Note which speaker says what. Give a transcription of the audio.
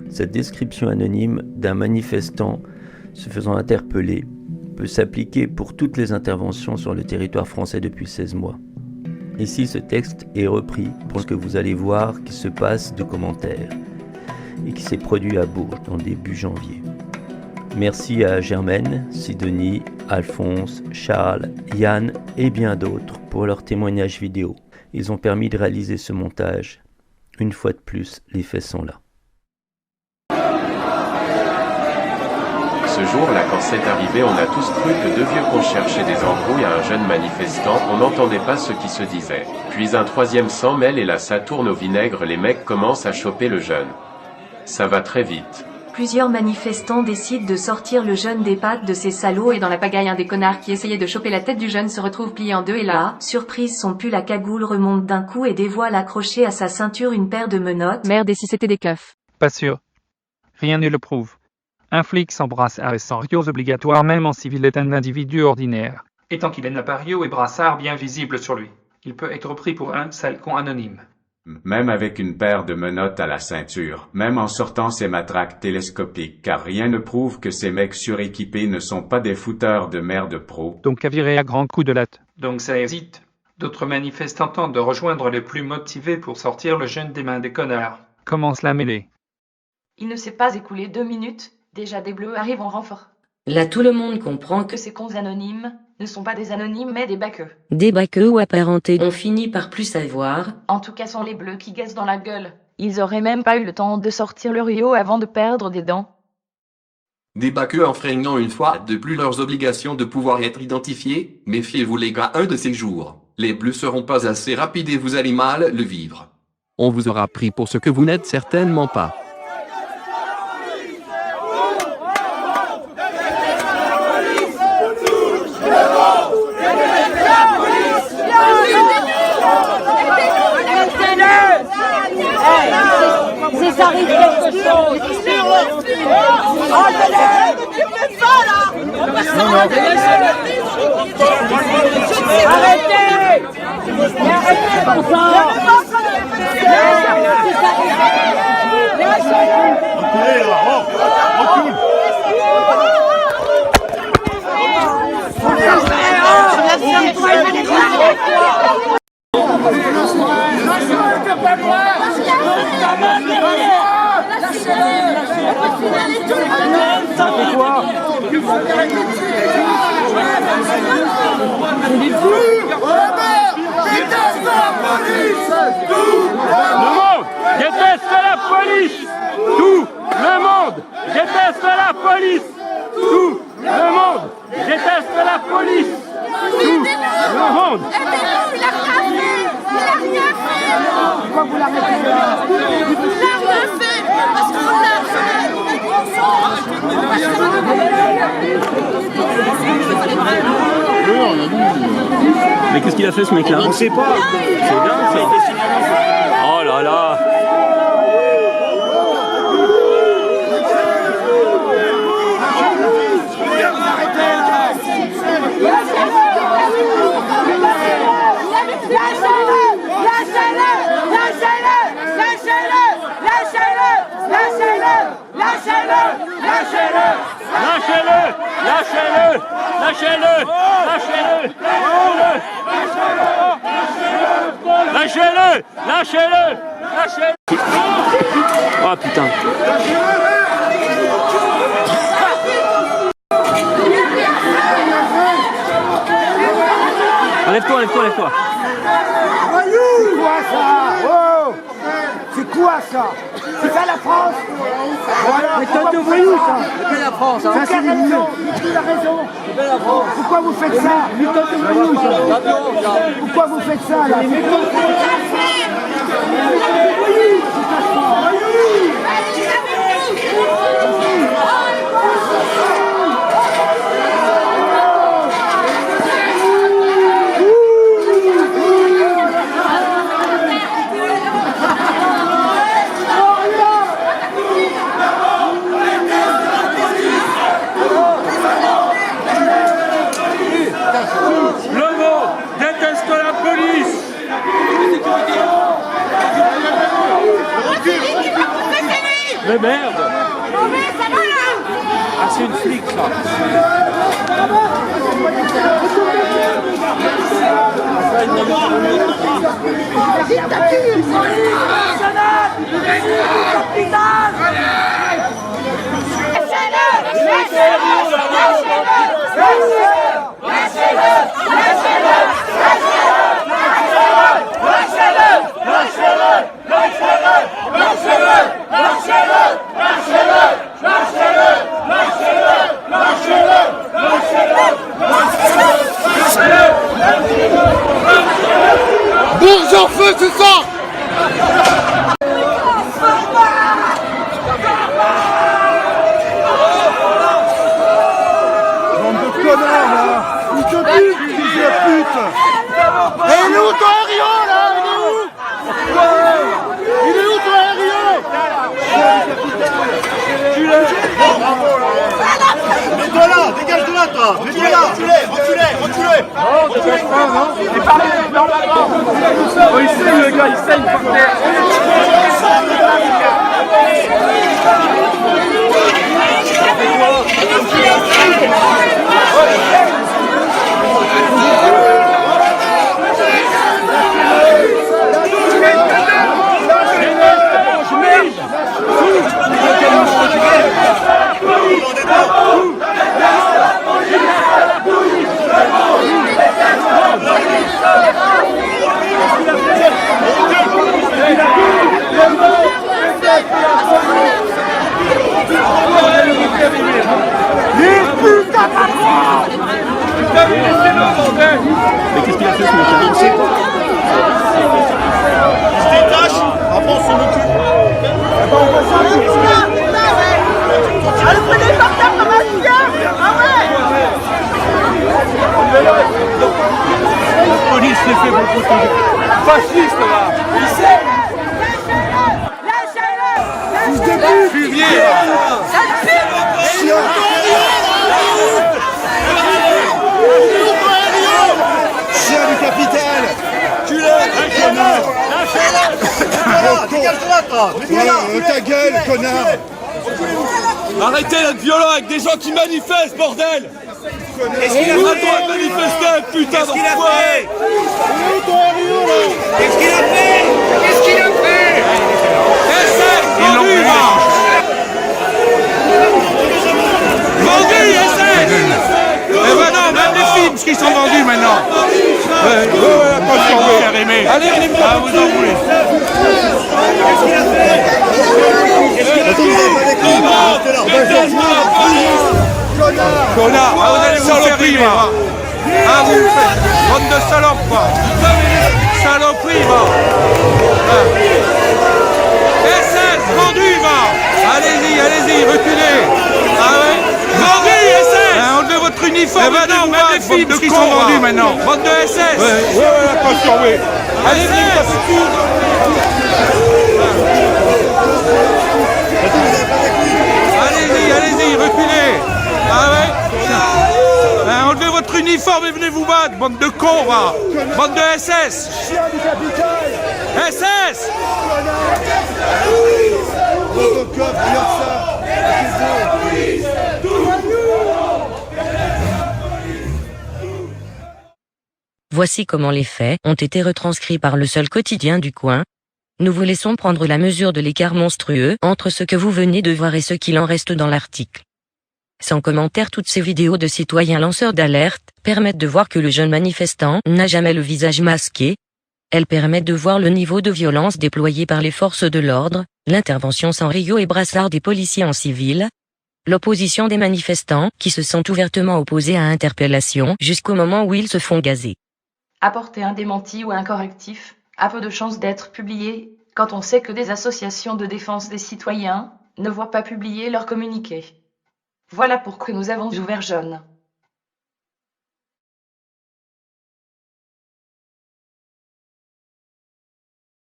Speaker 1: Cette description anonyme d'un manifestant se faisant interpeller peut s'appliquer pour toutes les interventions sur le territoire français depuis 16 mois. Ici, ce texte est repris pour ce que vous allez voir qui se passe de commentaires et qui s'est produit à Bourges en début janvier. Merci à Germaine, Sidonie, Alphonse, Charles, Yann et bien d'autres pour leurs témoignages vidéo. Ils ont permis de réaliser ce montage. Une fois de plus, les faits sont là.
Speaker 2: Ce jour-là, quand c'est arrivé, on a tous cru que deux vieux cons cherchaient des embrouilles à un jeune manifestant, on n'entendait pas ce qui se disait. Puis un troisième s'en mêle et là ça tourne au vinaigre, les mecs commencent à choper le jeune. Ça va très vite.
Speaker 3: Plusieurs manifestants décident de sortir le jeune des pattes de ces salauds et dans la pagaille, un des connards qui essayait de choper la tête du jeune se retrouve plié en deux et là, surprise, son pull à cagoule remonte d'un coup et dévoile accroché à sa ceinture une paire de menottes.
Speaker 4: Merde, et si c'était des keufs?
Speaker 5: Pas sûr. Rien ne le prouve. Un flic sans brassard et sans rios obligatoire même en civil est un individu ordinaire. Et tant qu'il n'a pas rios et brassard bien visibles sur lui, il peut être pris pour un sale con anonyme.
Speaker 6: Même avec une paire de menottes à la ceinture, même en sortant ses matraques télescopiques, car rien ne prouve que ces mecs suréquipés ne sont pas des fouteurs de merde pro.
Speaker 5: Donc à virer à grands coups de latte. Donc ça hésite. D'autres manifestants tentent de rejoindre les plus motivés pour sortir le jeune des mains des connards. Commence la mêlée.
Speaker 7: Il ne s'est pas écoulé 2 minutes, déjà des bleus arrivent en renfort.
Speaker 8: Là tout le monde comprend
Speaker 7: Que ces cons anonymes ne sont pas des anonymes mais des baqueux.
Speaker 8: des baqueux ou apparentés on finit par plus savoir.
Speaker 7: En tout cas sont les bleus qui gassent dans la gueule. Ils auraient même pas eu le temps de sortir le rio avant de perdre des dents.
Speaker 9: Des baqueux enfreignant une fois de plus leurs obligations de pouvoir être identifiés, méfiez-vous les gars, un de ces jours, les bleus seront pas assez rapides et vous allez mal le vivre.
Speaker 10: On vous aura pris pour ce que vous n'êtes certainement pas.
Speaker 11: Si ça arrive quelque chose, arrêtez comme ça.
Speaker 5: Ça fait quoi? Tout le monde déteste la police. Tout le monde déteste la police. Tout le monde.
Speaker 11: Il a rien fait. Pourquoi vous l'arrêtez là? Il a rien fait. Parce qu'on l'a
Speaker 1: Mais qu'est-ce qu'il a fait ce mec-là?
Speaker 12: On sait pas.
Speaker 1: C'est dingue ça. Oh là là. Lâchez-le. Oh putain. Enlève-toi.
Speaker 11: C'est quoi ça? Oh, c'est quoi ça? C'est ça la France? Voilà. Mais t'as de voyous ça? C'est la France, hein? Ça, c'est raison. Tu as raison. C'est la France. Pourquoi vous faites ça? Pourquoi vous faites ça là?
Speaker 5: Recule.
Speaker 4: Eh merde! Ah, c'est une flic, ça!
Speaker 11: Bourges en feu, c'est ça! Bande de connards, là! Fils de pute! Fils de pute! Et il est où ton Rio, là? Il est où ton Rio? Mets-toi là! Dégage de là, toi! Mets-toi là! Reculez!
Speaker 4: Oh, dégage pas, non? Et parlez, normalement! Oh, il saigne, le gars, il saigne par terre! Mais qu'est-ce qu'il a fait, ce mec? On sait pas.
Speaker 11: Il se détache, après on s'en occupe.
Speaker 12: Ah, le prenez par terre comme un chien! Ah ouais!
Speaker 4: La police les fait pour le protéger. Fasciste, là! Il sait!
Speaker 12: Lâchez-le!
Speaker 4: Fumier!
Speaker 11: Chien du capitaine! Connard! Dégage de là, toi! Ta gueule, connard!
Speaker 4: Arrêtez d'être violent avec des gens qui manifestent, bordel!
Speaker 11: Qu'est-ce qu'il a
Speaker 4: On a le
Speaker 11: fait?
Speaker 4: droit de manifester, putain d'enfoiré!
Speaker 11: Qu'est-ce qu'il a fait? Qu'est-ce qu'il a fait?
Speaker 4: Essaye! Vendu, va! Vendu, essaye! Eh ben non, même les films qui sont vendus maintenant! Allez, on est bien! Ah, vous en voulez!
Speaker 11: Qu'est-ce qu'il a fait?
Speaker 4: Connard! Ah, vous allez vous faire rire! Ah, vous faites! Bande de salopes, quoi! Saloperie, va! SS, vendu, va! Allez-y, reculez! Ah ouais? Vendu, SS! Enlevez votre uniforme! Eh ben non, même les films qui sont vendus maintenant! Bande de SS! Ouais, attention, oui! Allez-y, Allez-y, reculez! Ah ouais? Enlevez votre uniforme et venez vous battre, bande de cons, va! Bande de SS! SS!
Speaker 11: Robocop, regarde ça!
Speaker 8: Voici comment les faits ont été retranscrits par le seul quotidien du coin. Nous vous laissons prendre la mesure de l'écart monstrueux entre ce que vous venez de voir et ce qu'il en reste dans l'article. Sans commentaire, toutes ces vidéos de citoyens lanceurs d'alerte permettent de voir que le jeune manifestant n'a jamais le visage masqué. Elles permettent de voir le niveau de violence déployé par les forces de l'ordre, l'intervention sans Rio et brassard des policiers en civil, l'opposition des manifestants qui se sont ouvertement opposés à interpellation jusqu'au moment où ils se font gazer.
Speaker 7: Apporter un démenti ou un correctif a peu de chances d'être publié quand on sait que des associations de défense des citoyens ne voient pas publier leurs communiqués. Voilà pourquoi nous avons ouvert Jeune.